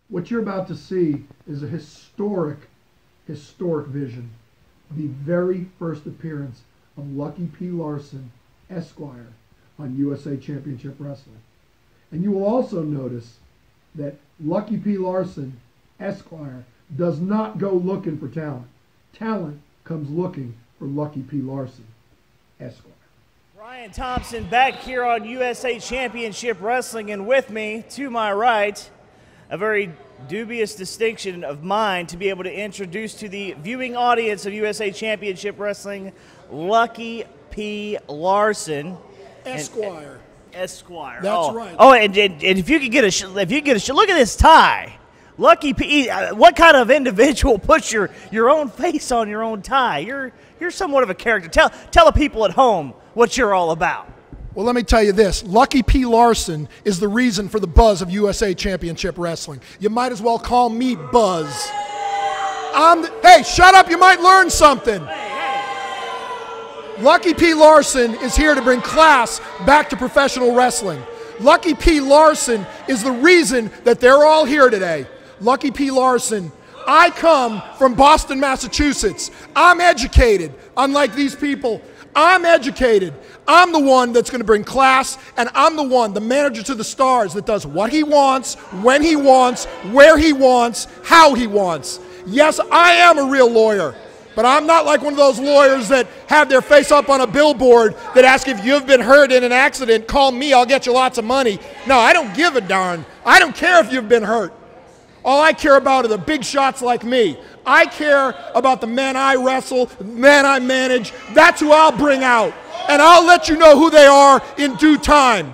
What you're about to see is a historic vision. The very first appearance of Lucky P. Larson, Esquire, on USA Championship Wrestling. And you will also notice that Lucky P. Larson, Esquire, does not go looking for talent. Talent comes looking for Lucky P. Larson, Esquire. Brian Thompson back here on USA Championship Wrestling, and with me, to my right, a very dubious distinction of mine to be able to introduce to the viewing audience of USA Championship Wrestling, Lucky P. Larson. Esquire. Esquire. That's right. Oh, and if you could get a look at this tie. Lucky P. What kind of individual puts your own face on your own tie? You're somewhat of a character. Tell the people at home what you're all about. Well, let me tell you this. Lucky P. Larson is the reason for the buzz of USA Championship Wrestling. You might as well call me Buzz. Hey, shut up. You might learn something. Lucky P. Larson is here to bring class back to professional wrestling. Lucky P. Larson is the reason that they're all here today. Lucky P. Larson. I come from Boston, Massachusetts. I'm educated, unlike these people. I'm educated. I'm the one that's going to bring class, and I'm the one, the manager to the stars, that does what he wants, when he wants, where he wants, how he wants. Yes, I am a real lawyer, but I'm not like one of those lawyers that have their face up on a billboard that ask if you've been hurt in an accident, call me, I'll get you lots of money. No, I don't give a darn. I don't care if you've been hurt. All I care about are the big shots like me. I care about the men I wrestle, the men I manage. That's who I'll bring out. And I'll let you know who they are in due time.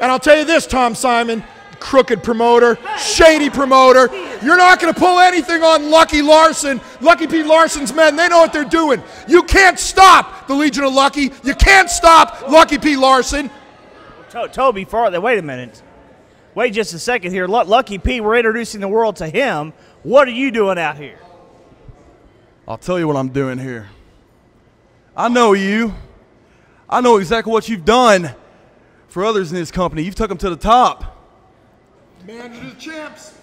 And I'll tell you this, Tom Simon, crooked promoter, shady promoter, you're not going to pull anything on Lucky Larson. Lucky P. Larson's men, they know what they're doing. You can't stop the Legion of Lucky. You can't stop Lucky P. Larson. Toby, Farley, wait a minute. Wait just a second here. Lucky P, we're introducing the world to him. What are you doing out here? I'll tell you what I'm doing here. I know you. I know exactly what you've done for others in this company. You've took them to the top. Manager of the champs.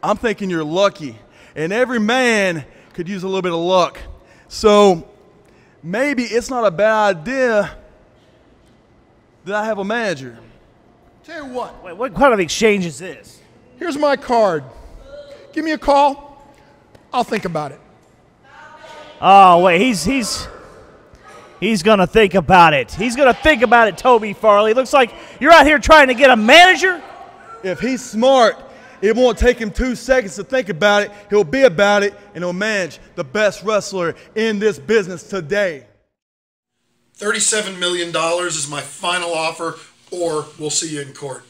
I'm thinking you're lucky, and every man could use a little bit of luck. So maybe it's not a bad idea that I have a manager. Tell you what. Wait, what kind of exchange is this? Here's my card. Give me a call. I'll think about it. Oh, wait, he's going to think about it. He's going to think about it, Toby Farley. Looks like you're out here trying to get a manager. If he's smart, it won't take him 2 seconds to think about it. He'll be about it, and he'll manage the best wrestler in this business today. $37 million is my final offer, or we'll see you in court.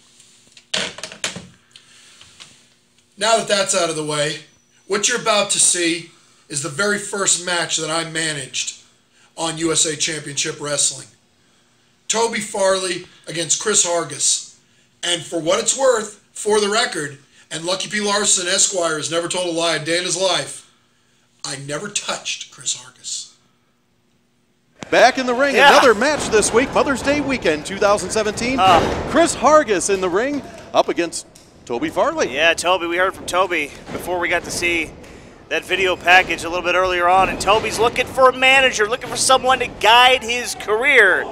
Now that that's out of the way, what you're about to see is the very first match that I managed on USA Championship Wrestling. Toby Farley against Chris Hargas. And for what it's worth, for the record, and Lucky P. Larson, Esquire, has never told a lie a day in his life, I never touched Chris Hargas. Back in the ring, another match this week, Mother's Day weekend 2017. Chris Hargas in the ring up against Toby Farley. Yeah, Toby, we heard from Toby before we got to see that video package a little bit earlier on, and Toby's looking for a manager, looking for someone to guide his career.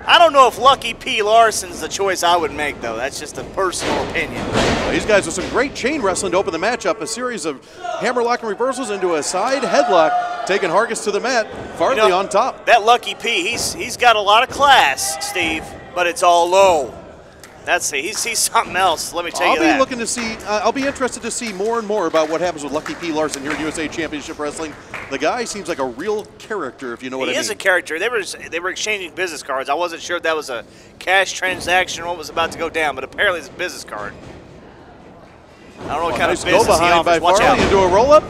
I don't know if Lucky P. Larson's the choice I would make, though. That's just a personal opinion. Well, these guys with some great chain wrestling to open the match up. A series of hammerlock and reversals into a side headlock, taking Hargas to the mat. Farley on top. That Lucky P, he's got a lot of class, Steve, but it's all low. He's something else, let me tell you that. I'll be looking to see, I'll be interested to see more and more about what happens with Lucky P. Larson here at USA Championship Wrestling. The guy seems like a real character, if you know what I mean. He is a character. They were exchanging business cards. I wasn't sure if that was a cash transaction or what was about to go down, but apparently it's a business card. I don't know what kind of business go behind he offers. by Watch Farley out. into a roll-up.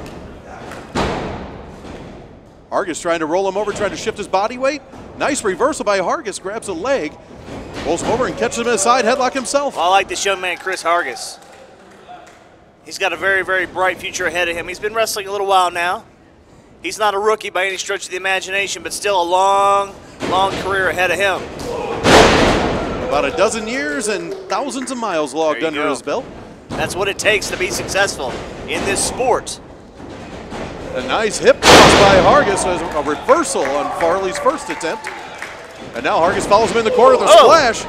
Hargas trying to roll him over, trying to shift his body weight. Nice reversal by Hargas, grabs a leg. Rolls him over and catches him in a side headlock himself. Well, I like this young man, Chris Hargas. He's got a very, very bright future ahead of him. He's been wrestling a little while now. He's not a rookie by any stretch of the imagination, but still a long, long career ahead of him. About a dozen years and thousands of miles logged under his belt. That's what it takes to be successful in this sport. A nice hip toss by Hargas as a reversal on Farley's first attempt. And now Hargas follows him in the corner with a splash.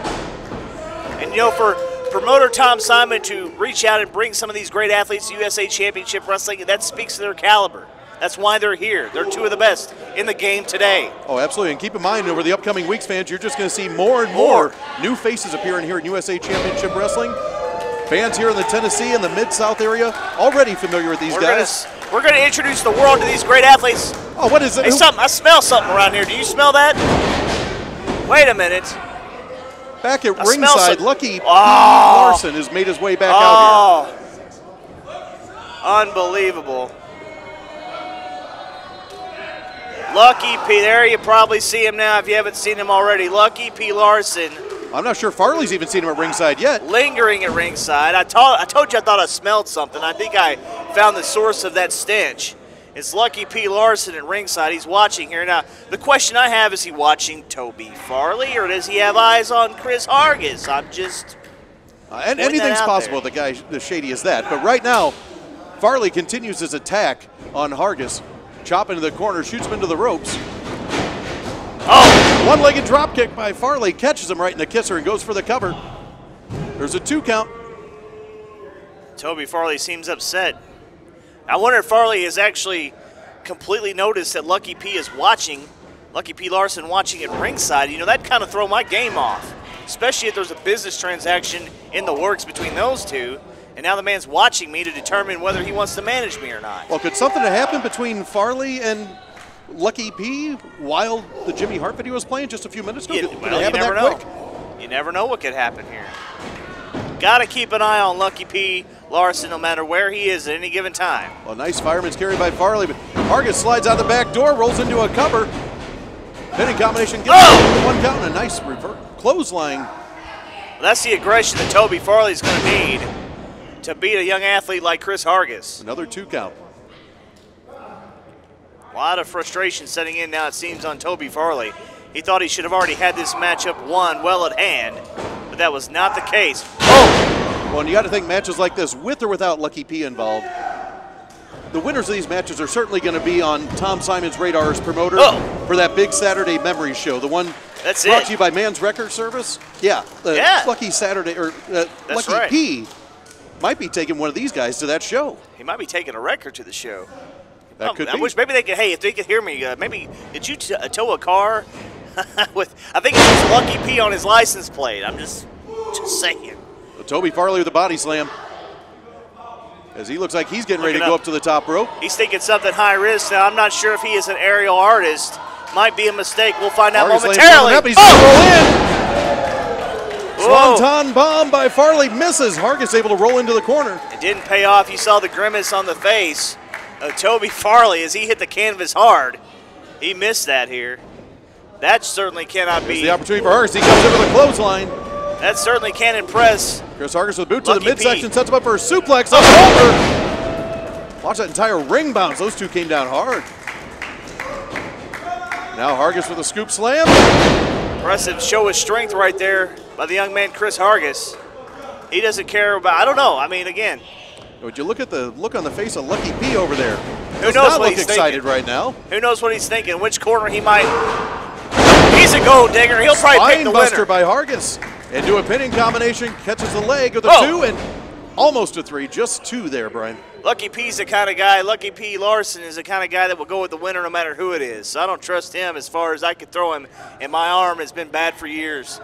And you know, for promoter Tom Simon to reach out and bring some of these great athletes to USA Championship Wrestling, that speaks to their caliber. That's why they're here. They're two of the best in the game today. Oh, absolutely. And keep in mind, over the upcoming weeks, fans, you're just going to see more and more new faces appearing here in USA Championship Wrestling. Fans here in the Tennessee and the Mid-South area already familiar with these guys. We're going to introduce the world to these great athletes. Oh, what is it? Hey, I smell something around here. Do you smell that? Wait a minute. Back at ringside, Lucky P. Larson has made his way back out here. Unbelievable. Lucky P. There you probably see him now if you haven't seen him already. Lucky P. Larson. I'm not sure Farley's even seen him at ringside yet. Lingering at ringside. I told you I thought I smelled something. I think I found the source of that stench. It's Lucky P. Larson at ringside. He's watching here. Now, the question I have, is he watching Toby Farley or does he have eyes on Chris Hargas? I'm just and anything's possible with a guy as shady as that. But right now, Farley continues his attack on Hargas. Chop into the corner, shoots him into the ropes. Oh! One-legged drop kick by Farley, catches him right in the kisser and goes for the cover. There's a 2 count. Toby Farley seems upset. I wonder if Farley has actually completely noticed that Lucky P is watching, Lucky P. Larson watching at ringside. You know, that kind of throw my game off, especially if there's a business transaction in the works between those two. And now the man's watching me to determine whether he wants to manage me or not. Well, could something have happened between Farley and Lucky P while the Jimmy Hart video was playing just a few minutes ago? You never know. You never know what could happen here. Got to keep an eye on Lucky P. Larson no matter where he is at any given time. Well, nice fireman's carry by Farley, but Hargas slides out the back door, rolls into a cover. Pinning combination gets 1 count and a nice reverse clothesline. Well, that's the aggression that Toby Farley's going to need to beat a young athlete like Chris Hargas. Another 2 count. A lot of frustration setting in now, it seems, on Toby Farley. He thought he should have already had this matchup won well at hand, but that was not the case. Well, and you got to think matches like this, with or without Lucky P involved, the winners of these matches are certainly going to be on Tom Simon's radar as promoter for that big Saturday memory show. The one brought to you by Man's Record Service. Yeah, Lucky Saturday, or Lucky P might be taking one of these guys to that show. He might be taking a record to the show. That could be. I wish maybe they could, hey, if they could hear me, maybe, did you tow a car with, I think it was Lucky P on his license plate. I'm just saying. Well, Toby Farley with a body slam. As he looks like he's getting ready to go up to the top rope. He's thinking something high risk now. I'm not sure if he is an aerial artist. Might be a mistake. We'll find out momentarily. He's going to roll in. Swanton bomb by Farley misses. Hargas able to roll into the corner. It didn't pay off. You saw the grimace on the face of Toby Farley as he hit the canvas hard. He missed that here. That certainly cannot be. The opportunity for Hargas. He comes in with a clothesline. That certainly can impress. Chris Hargas with a boot to the midsection, sets him up for a suplex. Over. Watch that entire ring bounce. Those two came down hard. Now Hargas with a scoop slam. Impressive show of strength right there by the young man Chris Hargas. He doesn't care about, I don't know. I mean, again. Would you look at the look on the face of Lucky P over there? Who knows what he's excited thinking right now. Who knows what he's thinking? Which corner he might. He's a gold digger. He'll probably pick the winner. Spinebuster by Hargas. Into a pinning combination, catches the leg with a 2 and almost a 3. Just 2 there, Brian. Lucky P's the kind of guy, Lucky P. Larson is the kind of guy that will go with the winner no matter who it is. So I don't trust him as far as I could throw him, and my arm has been bad for years.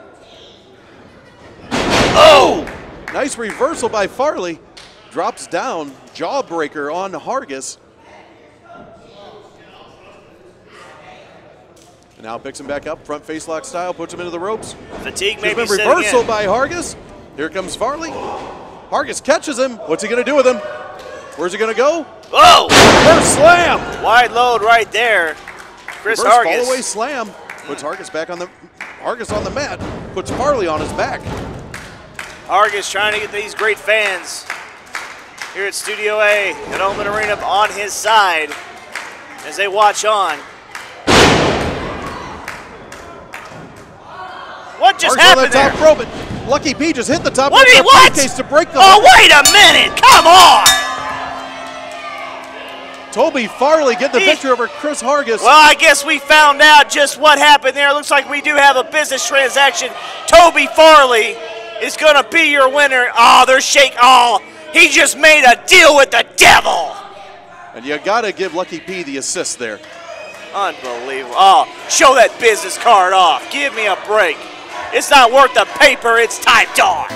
Oh! Nice reversal by Farley. Drops down, jawbreaker on Hargas. Now picks him back up, front face lock style, puts him into the ropes. Fatigue maybe reversal by Hargas. Here comes Farley. Hargas catches him. What's he going to do with him? Where's he going to go? Oh! Reverse slam! Wide load right there. Chris Hargas. Fall away slam. Puts Hargas back on the mat. Puts Farley on his back. Hargas trying to get these great fans here at Studio A at Oman Arena on his side as they watch on. What just happened there? Top rope. Lucky P just hit the top What? of the What? briefcase to break the. Oh, wait a minute! Come on! Toby Farley getting the victory over Chris Hargas. Well, I guess we found out just what happened there. Looks like we do have a business transaction. Toby Farley is going to be your winner. Oh, they're shaking. Oh, he just made a deal with the devil. And you got to give Lucky P the assist there. Unbelievable. Oh, show that business card off. Give me a break. It's not worth the paper it's typed on.